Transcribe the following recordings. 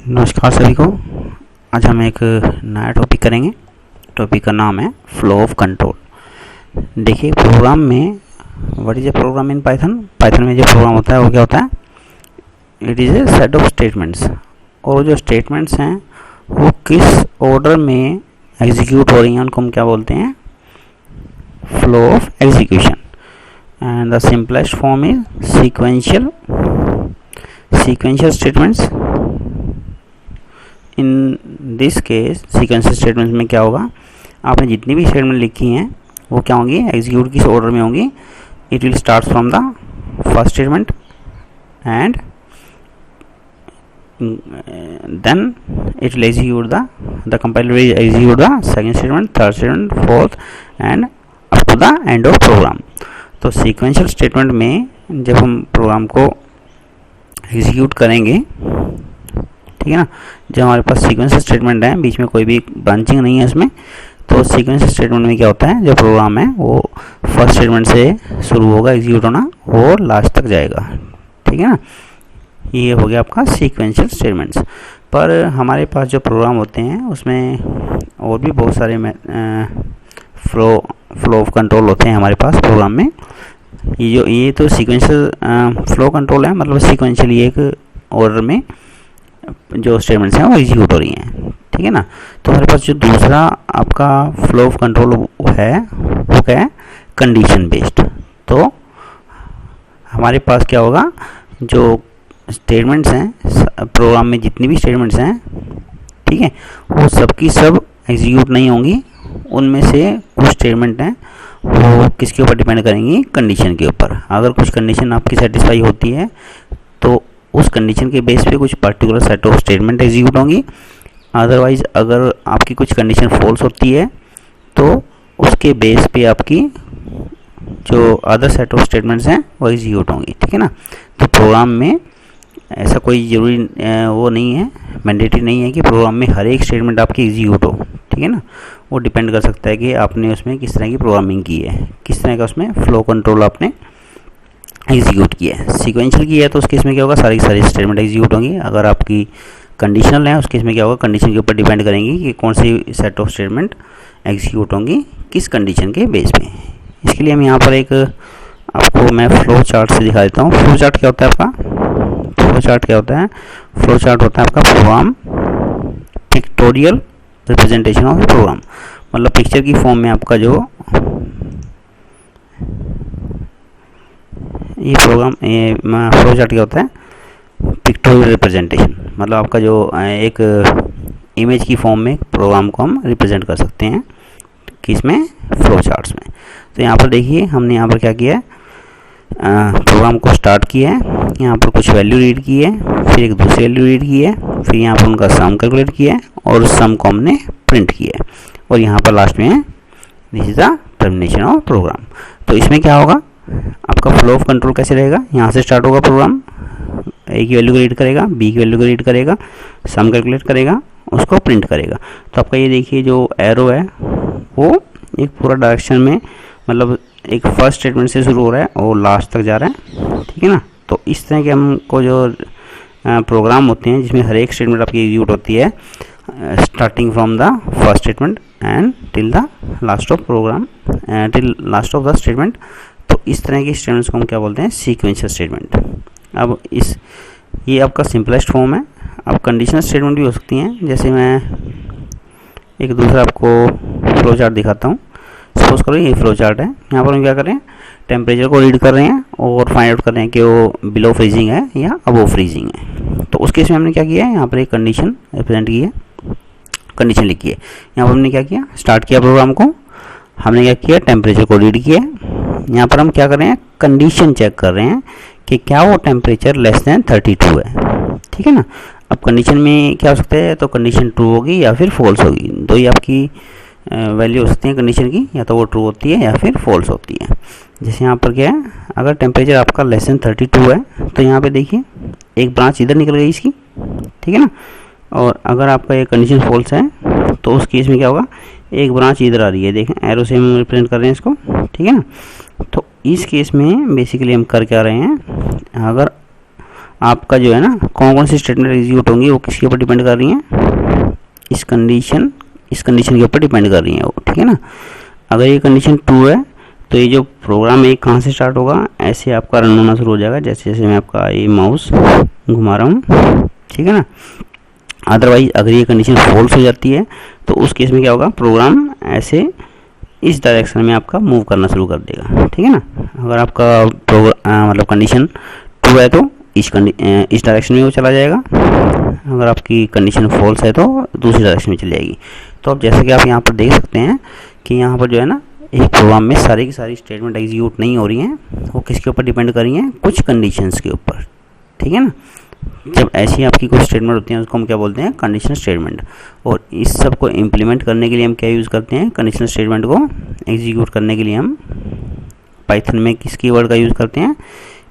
नमस्कार सभी को। आज हम एक नया टॉपिक करेंगे। टॉपिक का नाम है फ्लो ऑफ कंट्रोल। देखिए, प्रोग्राम में what is a program in Python में जो प्रोग्राम होता है वो क्या होता है? It is a set of statements. और जो स्टेटमेंट्स हैं वो किस ऑर्डर में एग्जीक्यूट हो रही हैं उनको हम क्या बोलते हैं? Flow of execution. And the simplest form is sequential statements. In this case sequential statements में क्या होगा, आपने जितनी भी स्टेटमेंट लिखी हैं वो क्या होंगी, एग्जीक्यूट किस ऑर्डर में होंगी? It will start from the first statement and then it will execute the compiler will execute the second statement, third statement, fourth and up to the end of program. तो sequential statement में जब हम programme को execute करेंगे, ठीक है ना, जब हमारे पास सीक्वेंशियल स्टेटमेंट है, बीच में कोई भी ब्रांचिंग नहीं है इसमें, तो सीक्वेंशियल स्टेटमेंट में क्या होता है, जो प्रोग्राम है वो फर्स्ट स्टेटमेंट से शुरू होगा एग्जीक्यूट होना और लास्ट तक जाएगा। ठीक है ना, ये हो गया आपका सीक्वेंशियल स्टेटमेंट्स। पर हमारे पास जो प्रोग्राम होते हैं उसमें और भी बहुत सारे फ्लो ऑफ कंट्रोल होते हैं हमारे पास प्रोग्राम में। ये तो सीक्वेंशियल फ्लो कंट्रोल है, मतलब सीक्वेंशियली एक ऑर्डर में जो स्टेटमेंट्स हैं वो एग्जीक्यूट हो रही हैं। ठीक है ना। तो हमारे पास जो दूसरा आपका फ्लो ऑफ कंट्रोल है वो क्या है? Condition based. तो हमारे पास क्या होगा, जो स्टेटमेंट्स हैं प्रोग्राम में, जितनी भी स्टेटमेंट्स हैं, ठीक है, वो सब की सब एग्जीक्यूट नहीं होंगी। उनमें से कुछ स्टेटमेंट हैं वो किसके ऊपर डिपेंड करेंगी? कंडीशन के ऊपर। अगर कुछ कंडीशन आपकी सेटिस्फाई होती है तो उस कंडीशन के बेस पे कुछ particular set of statement execute होंगी। अदरवाइज अगर आपकी कुछ कंडीशन फॉल्स होती है तो उसके बेस पे आपकी जो अदर सेट ऑफ स्टेटमेंट्स हैं वो एग्जीक्यूट होंगी। ठीक है ना। तो प्रोग्राम में ऐसा कोई ज़रूरी वो नहीं है, मैंडेटरी नहीं है कि प्रोग्राम में हर एक स्टेटमेंट आपकी एग्जीक्यूट हो। ठीक है ना, वो डिपेंड कर सकता है कि आपने उसमें किस तरह की प्रोग्रामिंग की है, किस तरह का उसमें फ्लो कंट्रोल आपने एग्जीक्यूट किया है। सीक्वेंशियल की है तो उस केस में क्या होगा, सारी स्टेटमेंट एग्जीक्यूट होंगी। अगर आपकी कंडीशनल है उस केस में क्या होगा, कंडीशन के ऊपर डिपेंड करेंगी कि कौन सी सेट ऑफ स्टेटमेंट एग्जीक्यूट होंगी किस कंडीशन के बेस पे। इसके लिए हम यहाँ पर एक आपको मैं फ्लो चार्ट से दिखा देता हूँ। फ्लो चार्ट क्या होता है आपका? फ्लो चार्ट क्या होता है? फ्लो चार्ट होता है आपका program pictorial representation of program. मतलब पिक्चर की फॉर्म में आपका जो ये प्रोग्राम, ये फ्लो चार्ट क्या होता है? Pictorial representation. मतलब आपका जो एक इमेज की फॉर्म में प्रोग्राम को हम रिप्रेजेंट कर सकते हैं किसमें? फ्लो चार्ट्स में। तो यहाँ पर देखिए, हमने यहाँ पर क्या किया है, प्रोग्राम को स्टार्ट किया है, यहाँ पर कुछ वैल्यू रीड की है, फिर एक दूसरी वैल्यू रीड की है, फिर यहाँ पर उनका सम कैलकुलेट किया है और सम को हमने प्रिंट किया है, और यहाँ पर लास्ट में this is the termination of program. तो इसमें क्या होगा, आपका फ्लो ऑफ कंट्रोल कैसे रहेगा? यहाँ से स्टार्ट होगा प्रोग्राम, ए की वैल्यू को रीड करेगा, बी की वैल्यू को रीड करेगा, सम कैलकुलेट करेगा, उसको प्रिंट करेगा। तो आपका ये देखिए जो एरो है वो एक पूरा डायरेक्शन में, मतलब एक फर्स्ट स्टेटमेंट से शुरू हो रहा है और लास्ट तक जा रहा है। ठीक है ना। तो इस तरह के हमको जो प्रोग्राम होते हैं जिसमें हर एक स्टेटमेंट आपकी एग्जीक्यूट होती है starting from the first statement and till the last of program, till last of the statement. तो इस तरह के स्टेटमेंट्स को हम क्या बोलते हैं? Sequential statement. अब ये आपका सिंपलेस्ट फॉर्म है। अब कंडीशनल स्टेटमेंट भी हो सकती हैं। जैसे मैं एक दूसरा आपको फ्लो चार्ट दिखाता हूँ। सपोज करो ये फ्लो चार्ट है, यहाँ पर हम क्या कर रहे हैं, टेम्परेचर को रीड कर रहे हैं और फाइंड आउट कर रहे हैं कि वो बिलो फ्रीजिंग है या अबव फ्रीजिंग है। तो उस केस में हमने क्या किया है, यहाँ पर एक कंडीशन रिप्रेजेंट की है, कंडीशन लिखी है। यहाँ पर हमने क्या किया, स्टार्ट किया प्रोग्राम को, हमने क्या किया, टेम्परेचर को रीड किया। यहाँ पर हम क्या कर रहे हैं, कंडीशन चेक कर रहे हैं कि क्या वो टेम्परेचर लेस देन 32 है। ठीक है ना। अब कंडीशन में क्या हो सकता है, तो कंडीशन ट्रू होगी या फिर फॉल्स होगी। दो ही आपकी वैल्यू हो सकती है कंडीशन की, या तो वो ट्रू होती है या फिर फॉल्स होती है। जैसे यहाँ पर क्या है, अगर टेम्परेचर आपका लेस देन 32 है तो यहाँ पे देखिए एक ब्रांच इधर निकल गई इसकी। ठीक है ना। और अगर आपका ये कंडीशन फॉल्स है तो उस केस में क्या होगा, एक ब्रांच इधर आ रही है, देखें एरो से हम रिप्रेजेंट कर रहे हैं इसको। ठीक है ना। तो इस केस में बेसिकली हम कर क्या रहे हैं, अगर आपका जो है ना कौन कौन सी स्टेटमेंट एग्जीक्यूट होंगी वो किसके ऊपर डिपेंड कर रही हैं, इस कंडीशन के ऊपर डिपेंड कर रही हैं वो, ठीक है ना। अगर ये कंडीशन ट्रू है तो ये जो प्रोग्राम है कहाँ से स्टार्ट होगा, ऐसे आपका रन होना शुरू हो जाएगा जैसे जैसे मैं आपका ये माउस घुमा रहा हूँ, ठीक है ना। अदरवाइज अगर ये कंडीशन फॉल्स हो जाती है तो उस केस में क्या होगा, प्रोग्राम ऐसे इस डायरेक्शन में आपका मूव करना शुरू कर देगा, ठीक है ना। अगर आपका मतलब कंडीशन ट्रू है तो इस डायरेक्शन में वो चला जाएगा, अगर आपकी कंडीशन फॉल्स है तो दूसरी डायरेक्शन में चली जाएगी। तो अब जैसे कि आप यहाँ पर देख सकते हैं कि यहाँ पर जो है ना एक प्रोग्राम में सारी की सारी स्टेटमेंट एग्जीक्यूट नहीं हो रही हैं, वो किसके ऊपर डिपेंड कर रही हैं, कुछ कंडीशंस के ऊपर, ठीक है ना। जब ऐसी आपकी कोई स्टेटमेंट होती है उसको हम क्या बोलते हैं, कंडीशनल स्टेटमेंट। और इस सब को इम्प्लीमेंट करने के लिए हम क्या यूज़ करते हैं, कंडीशनल स्टेटमेंट को एग्जीक्यूट करने के लिए हम पाइथन में किस कीवर्ड का यूज़ करते हैं,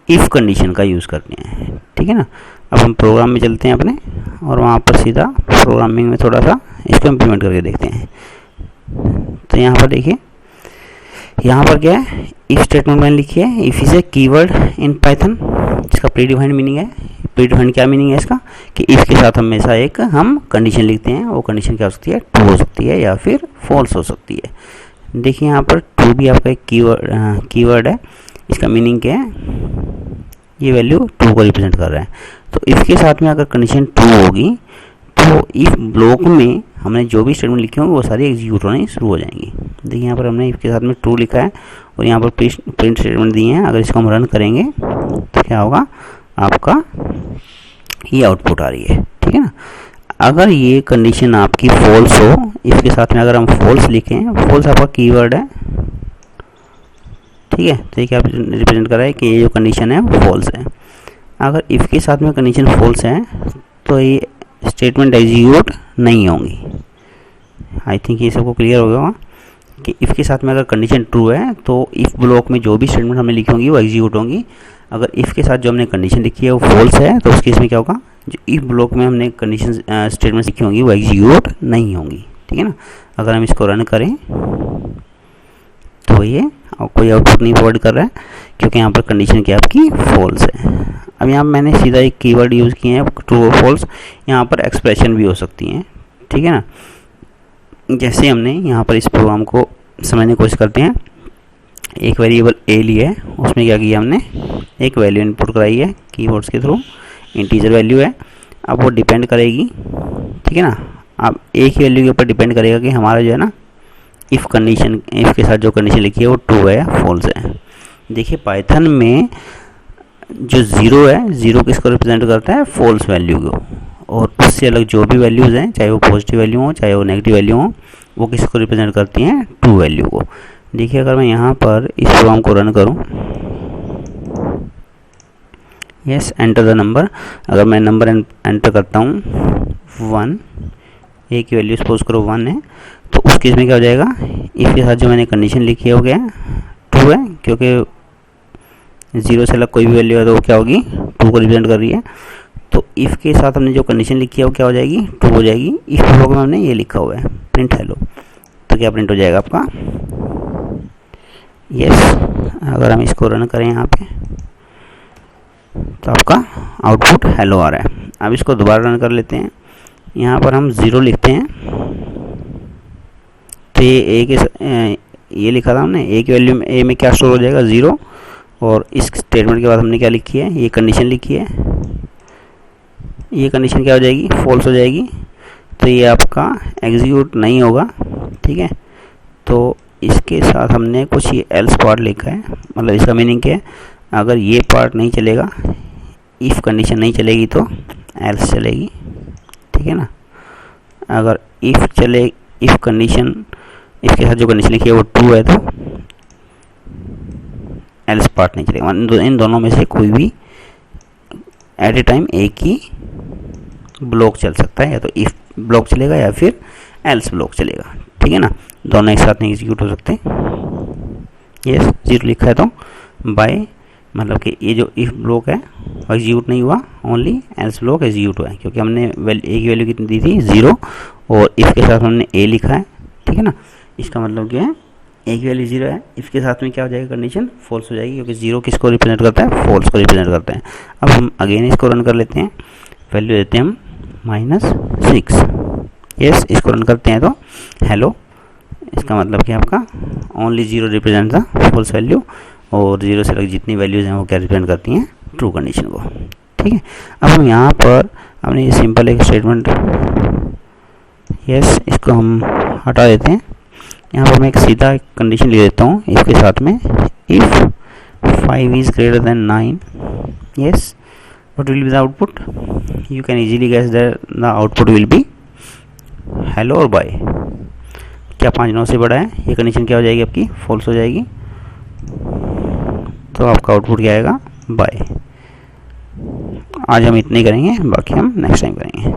इफ़ कंडीशन का यूज़ करते हैं, ठीक है ना। अब हम प्रोग्राम में चलते हैं अपने और वहाँ पर सीधा प्रोग्रामिंग में थोड़ा सा इसको इम्प्लीमेंट करके देखते हैं। तो यहाँ पर देखिए, यहाँ पर क्या है, इफ स्टेटमेंट मैंने लिखी है, if is a keyword in Python, इसका प्री डिफाइंड मीनिंग है। प्री डिफाइंड क्या मीनिंग है इसका, कि इफ के साथ हमेशा एक हम कंडीशन लिखते हैं, वो कंडीशन क्या हो सकती है, ट्रू हो सकती है या फिर फॉल्स हो सकती है। देखिए यहाँ पर ट्रू भी आपका एक कीवर्ड है, इसका मीनिंग क्या है, ये वैल्यू ट्रू को रिप्रेजेंट कर रहा है। तो इफ के साथ में अगर कंडीशन ट्रू होगी तो इफ ब्लॉक में हमने जो भी स्टेटमेंट लिखे होंगे वो सारी एग्जीक्यूट होनी शुरू हो जाएंगी। देखिए यहाँ पर हमने इफ के साथ में ट्रू लिखा है और यहाँ पर प्रिंट स्टेटमेंट दिए हैं। अगर इसको हम रन करेंगे तो क्या होगा, आपका ये आउटपुट आ रही है, ठीक है ना। अगर ये कंडीशन आपकी फॉल्स हो, इफ के साथ में अगर हम फॉल्स लिखें, फॉल्स आपका कीवर्ड है, ठीक है। तो ये क्या रिप्रेजेंट कर रहा है कि ये जो कंडीशन है वो फॉल्स है। अगर इफ के साथ में कंडीशन फॉल्स है तो ये स्टेटमेंट एग्जीक्यूट नहीं होंगी। आई थिंक ये सबको क्लियर हो गया कि इफ़ के साथ में अगर कंडीशन ट्रू है तो इफ़ ब्लॉक में जो भी स्टेटमेंट हमने लिखी होंगी वो एग्जीक्यूट होंगी। अगर इफ़ के साथ जो हमने कंडीशन लिखी है वो फॉल्स है तो उस केस में क्या होगा, जो इफ़ ब्लॉक में हमने कंडीशन स्टेटमेंट लिखी होंगी वो एग्जीक्यूट नहीं होंगी, ठीक है ना। अगर हम इसको रन करें तो ये कोई आउटपुट नहीं प्रोवाइड कर रहा है क्योंकि यहाँ पर कंडीशन क्या आपकी फॉल्स है। अब यहाँ मैंने सीधा एक कीवर्ड यूज़ किए हैं, ट्रू और फॉल्स। यहाँ पर एक्सप्रेशन भी हो सकती हैं, ठीक है ना। जैसे हमने यहाँ पर इस प्रोग्राम को समझने की कोशिश करते हैं, एक वेरिएबल ए लिया है, उसमें क्या किया हमने, एक वैल्यू इनपुट कराई है कीवर्ड्स के थ्रू, इंटीजर वैल्यू है। अब वो डिपेंड करेगी, ठीक है ना। अब एक ही वैल्यू के ऊपर डिपेंड करेगा कि हमारा जो है ना इफ़ कंडीशन, इफ़ के साथ जो कंडीशन लिखी है वो ट्रू है या फॉल्स है। देखिए पाइथन में जो ज़ीरो है, ज़ीरो किसको रिप्रेजेंट करता है, फॉल्स वैल्यू को, और उससे अलग जो भी वैल्यूज़ हैं, चाहे वो पॉजिटिव वैल्यू हो चाहे वो नेगेटिव वैल्यू हो, वो किसको रिप्रेजेंट करती हैं, ट्रू वैल्यू को। देखिए अगर मैं यहाँ पर इस प्रोग्राम को रन करूँ, यस एंटर द नंबर, अगर मैं नंबर एंटर करता हूँ 1, ए की वैल्यू सपोज करो 1 है, तो उस केस में क्या हो जाएगा, इफ के साथ जो मैंने कंडीशन लिखी है हो गया ट्रू है, क्योंकि ज़ीरो से अलग कोई भी वैल्यू है तो वो क्या होगी, ट्रू को रिप्रेजेंट कर रही है। तो इफ़ के साथ हमने जो कंडीशन लिखी है वो क्या हो जाएगी, ट्रू हो जाएगी। इफ़ ब्लॉक में हमने ये लिखा हुआ है प्रिंट हेलो, तो क्या प्रिंट हो जाएगा आपका, यस। अगर हम इसको रन करें यहाँ पे तो आपका आउटपुट हेलो आ रहा है। अब इसको दोबारा रन कर लेते हैं, यहाँ पर हम 0 लिखते हैं, तो ये लिखा था हमने, ए की वैल्यू में ए में क्या स्टोर हो जाएगा, 0, और इस स्टेटमेंट के बाद हमने क्या लिखी है, ये कंडीशन लिखी है, ये कंडीशन क्या हो जाएगी, फॉल्स हो जाएगी, तो ये आपका एग्जीक्यूट नहीं होगा, ठीक है। तो इसके साथ हमने कुछ ये एल्स पार्ट लिखा है, मतलब इसका मीनिंग क्या है, अगर ये पार्ट नहीं चलेगा, इफ़ कंडीशन नहीं चलेगी तो एल्स चलेगी, ठीक है ना। अगर इफ़ कंडीशन, इसके साथ जो कंडीशन लिखी है वो ट्रू है तो एल्स पार्ट नहीं चलेगा। इन दोनों में से कोई भी एट ए टाइम एक ही ब्लॉक चल सकता है, या तो इफ ब्लॉक चलेगा या फिर एल्स ब्लॉक चलेगा, ठीक है ना। दोनों एक साथ नहीं एग्जीक्यूट हो सकते। यस 0 लिखा है तो बाय, मतलब कि ये जो इफ ब्लॉक है वो एग्जीक्यूट नहीं हुआ, ओनली एल्स ब्लॉक एग्जीक्यूट हुआ है, क्योंकि हमने ए की वैल्यू कितनी दी थी, 0, और इफ के साथ हमने ए लिखा है, ठीक है ना। इसका मतलब क्या है, ए की वैल्यू 0 है, इसके साथ में क्या हो जाएगा कंडीशन, फॉल्स हो जाएगी, क्योंकि 0 किसको रिप्रेजेंट करता है, फॉल्स को रिप्रेजेंट करता है। अब हम अगेन इसको रन कर लेते हैं, वैल्यू देते हैं हम -6। यस, इसको रन करते हैं तो हेलो, इसका मतलब कि आपका only 0 represent the false value, और 0 से लग जितनी वैल्यूज़ हैं वो क्या रिप्रेजेंट करती हैं, ट्रू कंडीशन को। ठीक है, अब हम यहाँ पर हमने ये सिंपल एक स्टेटमेंट, यस, इसको हम हटा देते हैं। यहाँ पर मैं एक सीधा कंडीशन लिख देता हूँ इसके साथ में, if 5 is greater than 9, yes, what will be the output, you can easily guess that the output will be hello और bye। क्या 5 9 से बड़ा है, ये कंडीशन क्या हो जाएगी आपकी, फॉल्स हो जाएगी, तो आपका आउटपुट क्या आएगा, बाय। आज हम इतने ही करेंगे, बाकी हम नेक्स्ट टाइम करेंगे।